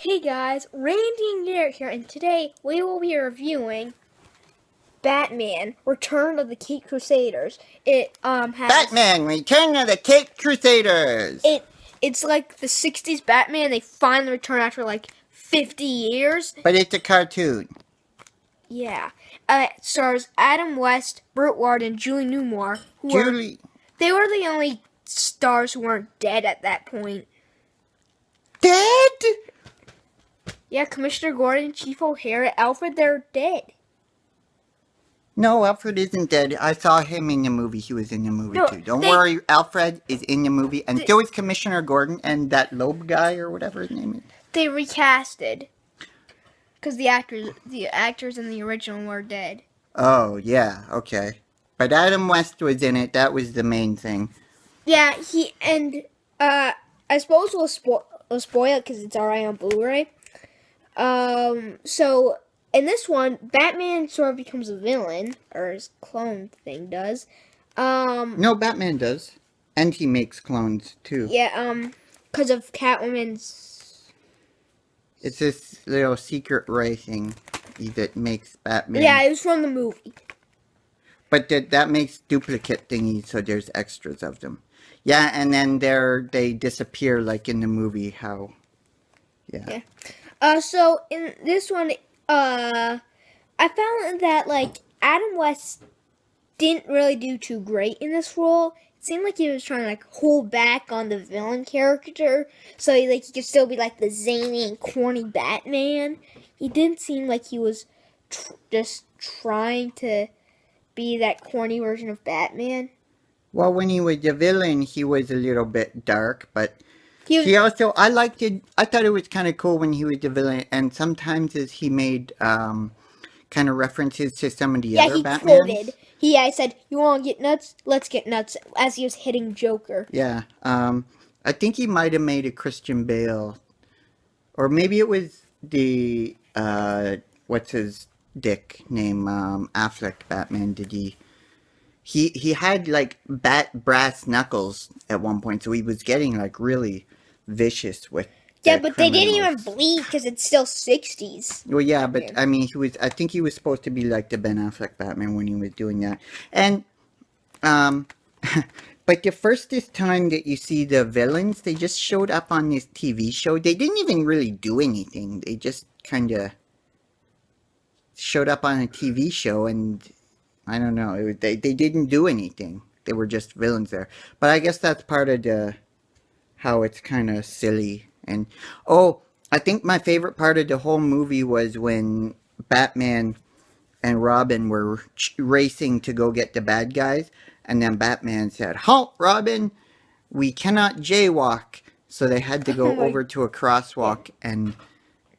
Hey guys, Randy and Garrett here, and today we will be reviewing Batman: Return of the Caped Crusaders. It has Batman: Return of the Caped Crusaders. It's like the '60s Batman. They finally return after like 50 years. But it's a cartoon. Yeah, it stars Adam West, Burt Ward, and Julie Newmar. They were the only stars who weren't dead at that point. Dead? Yeah, Commissioner Gordon, Chief O'Hara, Alfred, they're dead. No, Alfred isn't dead. I saw him in the movie. He was in the movie too. Don't worry, Alfred is in the movie. And so is Commissioner Gordon and that Loeb guy or whatever his name is. They recasted. Because the actors in the original were dead. Oh, yeah, okay. But Adam West was in it. That was the main thing. Yeah, I suppose we'll spoil it because it's already on Blu-ray. So in this one, Batman sort of becomes a villain, or his clone thing does. No, Batman does. And he makes clones, too. Yeah, because of Catwoman's... It's this little secret racing that makes Batman... Yeah, it was from the movie. But that makes duplicate thingies, so there's extras of them. Yeah, and then they disappear like in the movie, how... Yeah. So in this one, I found that, like, Adam West didn't really do too great in this role. It seemed like he was trying to, like, hold back on the villain character, so he could still be, like, the zany and corny Batman. He didn't seem like he was just trying to be that corny version of Batman. Well, when he was the villain, he was a little bit dark, but he also, I liked it. I thought it was kind of cool when he was the villain, and sometimes as he made kind of references to some of the other Batmans. Yeah, he quoted. I said, "You want to get nuts? Let's get nuts," as he was hitting Joker. Yeah, I think he might have made a Christian Bale, or maybe it was the what's his dick name, Affleck Batman. Did he had like brass knuckles at one point, so he was getting like really vicious with. Yeah, but they didn't even bleed because it's still 60s. Well, yeah, but I mean, I think he was supposed to be like the Ben Affleck Batman when he was doing that. And, but the first time that you see the villains, they just showed up on this TV show. They didn't even really do anything. They just kind of showed up on a TV show, and I don't know, they didn't do anything. They were just villains there. But I guess that's part of how it's kind of silly. And, oh, I think my favorite part of the whole movie was when Batman and Robin were racing to go get the bad guys. And then Batman said, "Halt, Robin, we cannot jaywalk." So they had to go over to a crosswalk and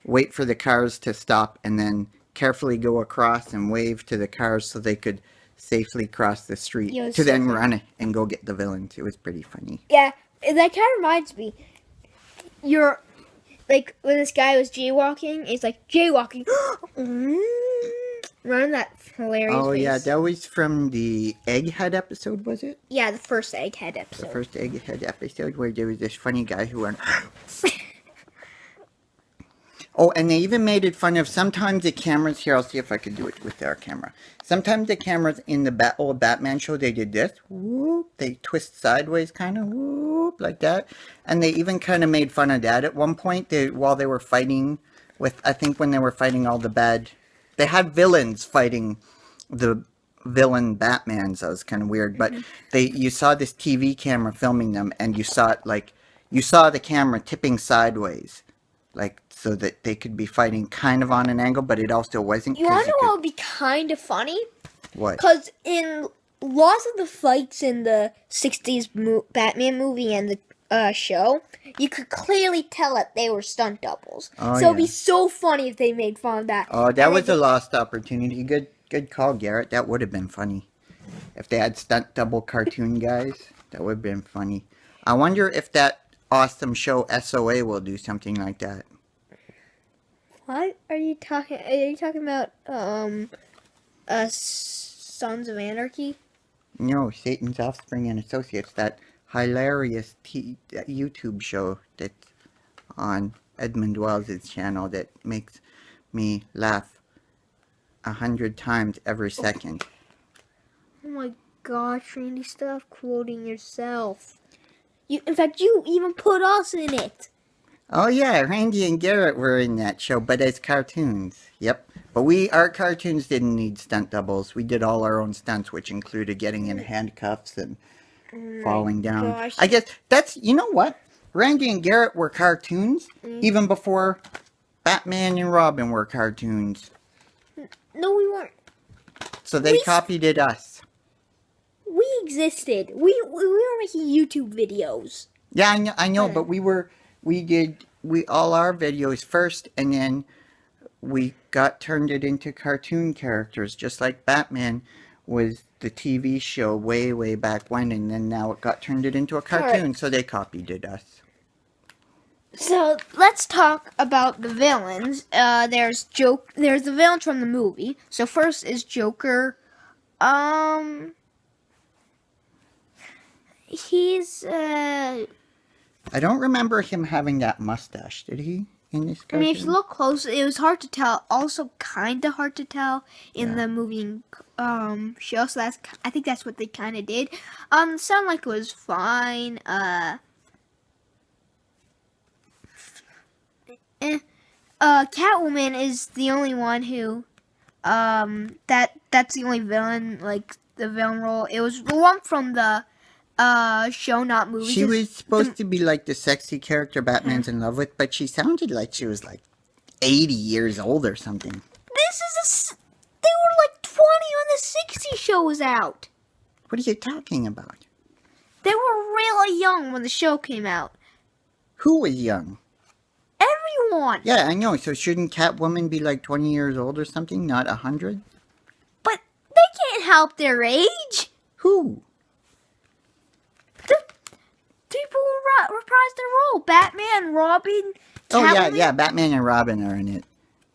wait for the cars to stop and then carefully go across and wave to the cars so they could safely cross the street to then run and go get the villains. It was pretty funny. Yeah, that kind of reminds me. You're like when this guy was jaywalking, he's like jaywalking, running that hilarious. Oh yeah, that was from the Egghead episode, was it? Yeah, the first Egghead episode. The first Egghead episode where there was this funny guy who went. Oh, and they even made it fun of sometimes the cameras here. I'll see if I can do it with our camera. Sometimes the cameras in the old Batman show, they did this. Whoop, they twist sideways, kind of whoop, like that. And they even kind of made fun of that at one point. While they were fighting with, I think when they were fighting all the bad, they had villains fighting the villain Batmans. That was kind of weird. But you saw this TV camera filming them, and you saw it you saw the camera tipping sideways. Like, so that they could be fighting kind of on an angle, but it also wasn't. You want to know what would be kind of funny? What? Because in lots of the fights in the 60s Batman movie and the show, you could clearly tell that they were stunt doubles. Oh, so it'd be so funny if they made fun of that. Oh, that was a lost opportunity. Good call, Garrett. That would have been funny. If they had stunt double cartoon guys, that would have been funny. I wonder if that awesome show SOA will do something like that. What are you talking? Are you talking about Sons of Anarchy? No, Satan's Offspring and Associates. That hilarious YouTube show that's on Edmund Wells' channel that makes me laugh 100 times every second. Oh my gosh, Randy, stop quoting yourself. In fact, you even put us in it. Oh yeah, Randy and Garret were in that show, but as cartoons. Yep. But our cartoons didn't need stunt doubles. We did all our own stunts, which included getting in handcuffs and falling down. Gosh. I guess that's, you know what? Randy and Garret were cartoons even before Batman and Robin were cartoons. No, we weren't. So they copied it us. We existed. We were making YouTube videos. Yeah, I know, but we did all our videos first, and then we got turned it into cartoon characters, just like Batman was the TV show way back when, and then now it got turned it into a cartoon, so they copied it us. So let's talk about the villains. There's the villains from the movie. So first is Joker. He's I don't remember him having that mustache, did he? In this cartoon? I mean, if you look close, it was hard to tell. Also, kind of hard to tell in the movie show. So I think that's what they kind of did. Sound like it was fine. Catwoman is the only one who, that's the only villain, like the villain role. It was the one from the show, not movie. She was supposed to be like the sexy character Batman's in love with, but she sounded like she was like 80 years old or something. They were like 20 when the 60 show was out. What are you talking about? They were really young when the show came out. Who was young? Everyone. Yeah, I know. So shouldn't Catwoman be like 20 years old or something, not 100? But they can't help their age. Who? The people who reprised their role. Batman, Robin, Catwoman. Oh, yeah, Batman and Robin are in it.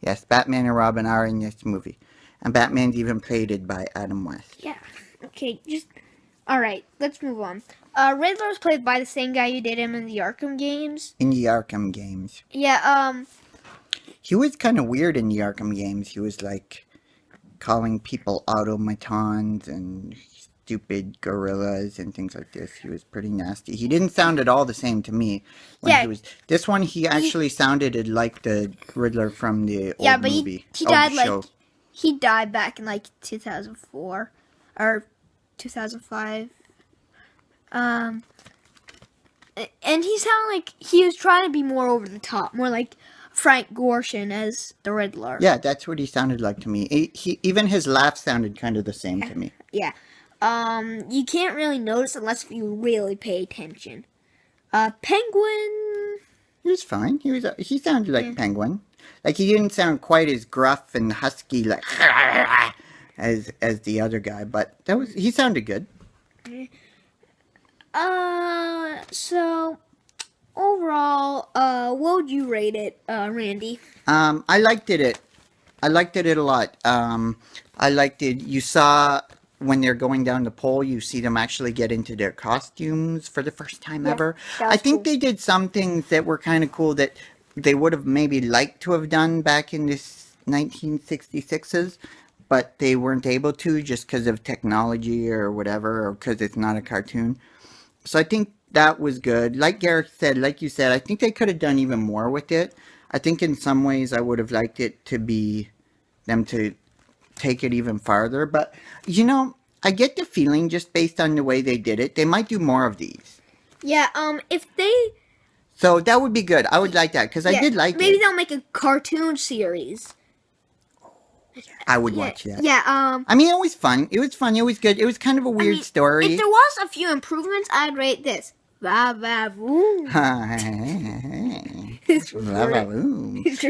Yes, Batman and Robin are in this movie. And Batman's even played by Adam West. Yeah. Okay, alright, let's move on. Riddler was played by the same guy who did him in the Arkham games. In the Arkham games. Yeah, He was kind of weird in the Arkham games. He was like calling people automatons and stupid gorillas and things like this. He was pretty nasty. He didn't sound at all the same to me. This one, he actually sounded like the Riddler from the old movie. He died he died back in like 2004 or 2005. And he sounded like he was trying to be more over the top, more like Frank Gorshin as the Riddler. Yeah, that's what he sounded like to me. Even his laugh sounded kind of the same to me. Yeah. You can't really notice unless you really pay attention. Penguin. He was fine. He sounded like Penguin. Like he didn't sound quite as gruff and husky like as the other guy, but he sounded good. So overall, what would you rate it, Randy? I liked it. I liked it a lot. I liked it. You saw when they're going down the pole, you see them actually get into their costumes for the first time ever. I think they did some things that were kind of cool that they would have maybe liked to have done back in this 1966s, but they weren't able to just because of technology or whatever, or because it's not a cartoon. So I think that was good. Like Garret said, like you said, I think they could have done even more with it. I think in some ways I would have liked it to be them to take it even farther. But, you know, I get the feeling just based on the way they did it, they might do more of these. Yeah, if they... So that would be good. I would like that because I did like it. Maybe they'll make a cartoon series. I would watch that. Yeah, I mean, it was fun. It was fun. It was good. It was kind of a weird story. If there was a few improvements, I'd rate this. Va va voom.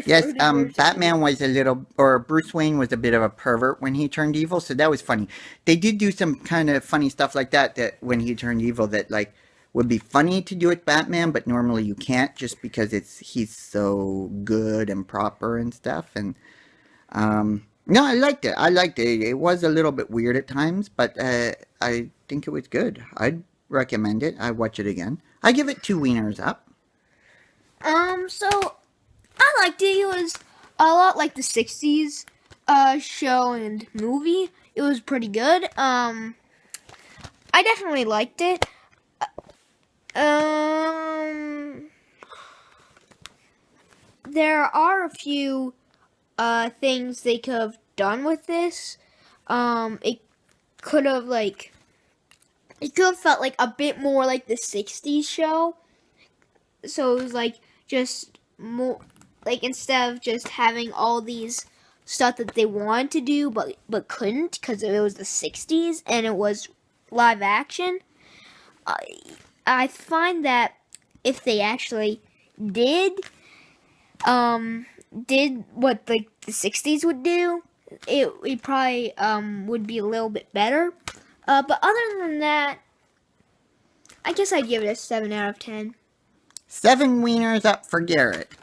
Yes, Batman was a little, or Bruce Wayne was a bit of a pervert when he turned evil, so that was funny. They did do some kind of funny stuff like that when he turned evil that like would be funny to do with Batman, but normally you can't just because he's so good and proper and stuff. And no, I liked it. It was a little bit weird at times, but I think it was good. I'd recommend it. I'd watch it again. I give it 2 wieners up. So I liked it. It was a lot like the '60s show and movie. It was pretty good. I definitely liked it. There are a few things they could have done with this. It could have felt like a bit more like the '60s show. So it was like just more like instead of just having all these stuff that they wanted to do but couldn't because it was the '60s and it was live action. I find that if they actually did what the '60s would do, it probably would be a little bit better. But other than that, I guess I'd give it a 7 out of 10. 7 wieners up for Garret.